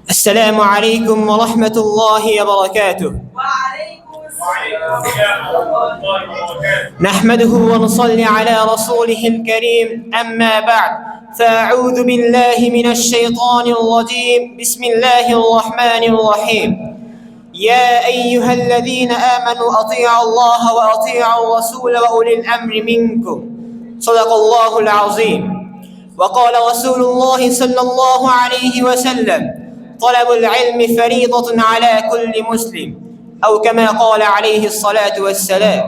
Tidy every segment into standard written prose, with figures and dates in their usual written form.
السلام عليكم ورحمة الله وبركاته. نحمده ونصلي على رسوله الكريم، أما بعد، فأعوذ بالله من الشيطان الرجيم. بسم الله الرحمن الرحيم. يا أيها الذين آمنوا أطيعوا الله وأطيعوا الرسول وأولي الأمر منكم. صدق الله العظيم. وقال رسول الله صلى الله عليه وسلم: طلب العلم فريضة على كل مسلم، أو كما قال عليه الصلاة والسلام.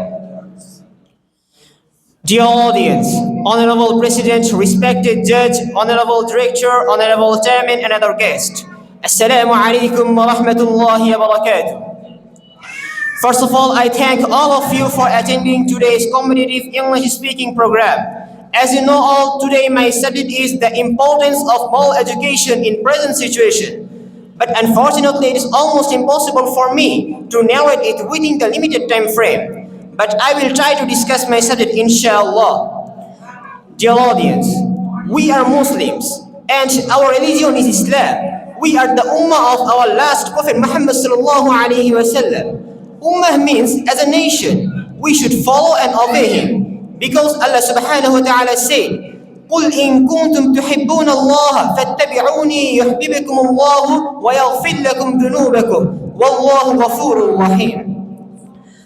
Dear audience, Honorable President, respected Judge, Honorable Director, Honorable Chairman, and other guests, Assalamu alaikum wa rahmatullahi wa barakatuh. First of all, I thank all of you for attending today's competitive English speaking program. As you know all, today my subject is the importance of moral education in present situation. But unfortunately, it is almost impossible for me to narrate it within the limited time frame. But I will try to discuss my subject, inshallah. Dear audience, we are Muslims and our religion is Islam. We are the ummah of our last Prophet Muhammad sallallahu alaihi wasallam. Ummah means as a nation, we should follow and obey him. Because Allah subhanahu wa ta'ala said, قل إن كنتم تحبون الله فاتبعوني يحببكم الله ويغفر لكم ذنوبكم والله غفور رحيم.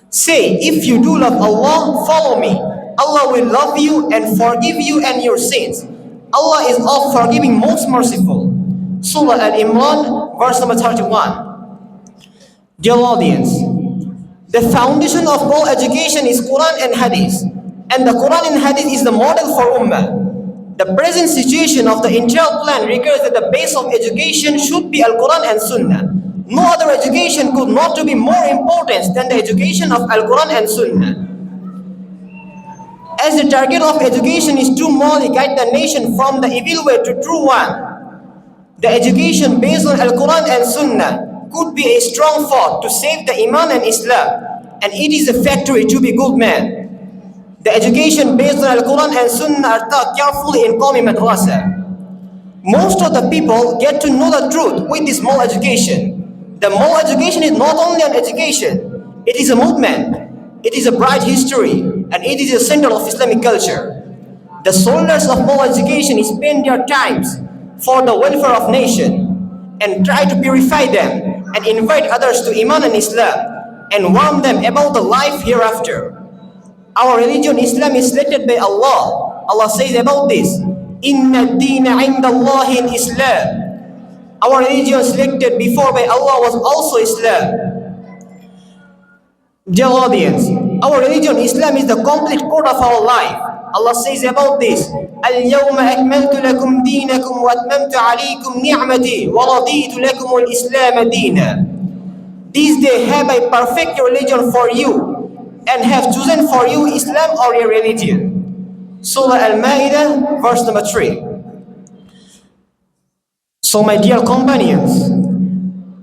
Say, if you do love Allah, follow me. Allah will love you and forgive you and your sins. Allah is all forgiving, most merciful. Surah Al-Imran, verse number 31. Dear audience, the foundation of all education is Quran and Hadith. And the Quran and Hadith is the model for Ummah. The present situation of the entire plan requires that the base of education should be Al-Quran and Sunnah. No other education could not to be more important than the education of Al-Quran and Sunnah. As the target of education is to morally guide the nation from the evil way to true one, the education based on Al-Quran and Sunnah could be a strong force to save the Iman and Islam, and it is a factory to be good man. The education based on Al-Quran and Sunnah are taught carefully in Qawmi Madrasa. Most of the people get to know the truth with this moral education. The moral education is not only an education, it is a movement, it is a bright history, and it is a center of Islamic culture. The soldiers of moral education spend their times for the welfare of nation and try to purify them and invite others to Iman and Islam and warn them about the life hereafter. Our religion, Islam, is selected by Allah. Allah says about this, Inna ad-deena 'inda Allahi al-Islam. Our religion selected before by Allah was also Islam. Dear audience, our religion, Islam, is the complete code of our life. Allah says about this, Al-yawma akmaltu lakum deenakum wa atmamtu alaykum ni'mati wa raditu lakum al-Islam deena. This day have I perfect your religion for you and have chosen for you Islam or your religion. Surah Al-Ma'idah, verse number 3. So my dear companions,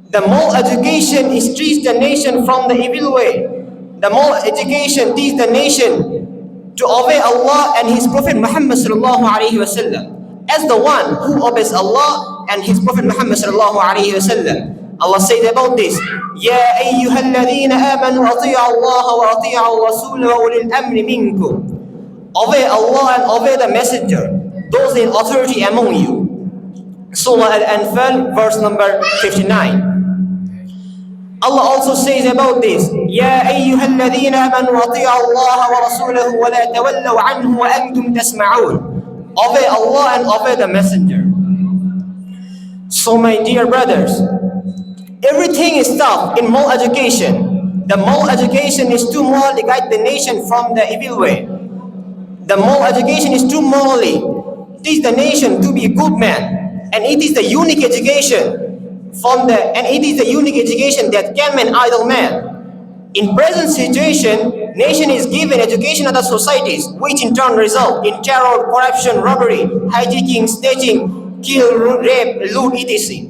the moral education is teach the nation from the evil way. The moral education teach the nation to obey Allah and His Prophet Muhammad sallallahu alaihi wasallam. As the one who obeys Allah and His Prophet Muhammad sallallahu alaihi wasallam, Allah said about this, Ya ayyuhalladhina amanu ati'u Allah wa ati'u Rasul wa ulil amri minkum. Obey Allah and obey the messenger, those in authority among you. Surah Al-Anfal, verse number 59. Allah also says about this, Ya ayyuhalladhina amanu ati'u Allah wa rasulahu wa la tawallaw anhu wa antum tasma'un. Obey Allah and obey the messenger. So my dear brothers, everything is taught in moral education. The moral education is to morally guide the nation from the evil way. The moral education is to morally teach the nation to be a good man, and it is the unique education that can make idle man. In present situation, nation is given education of the societies, which in turn result in terror, corruption, robbery, hijacking, snatching, kill, rape, loot, etc.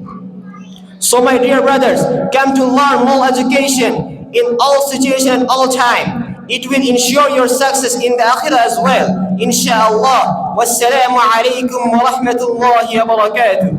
So my dear brothers, come to learn moral education in all situations and all time. It will ensure your success in the akhirah as well. Inshallah. Wassalamu alaikum wa rahmatullahi wa barakatuh.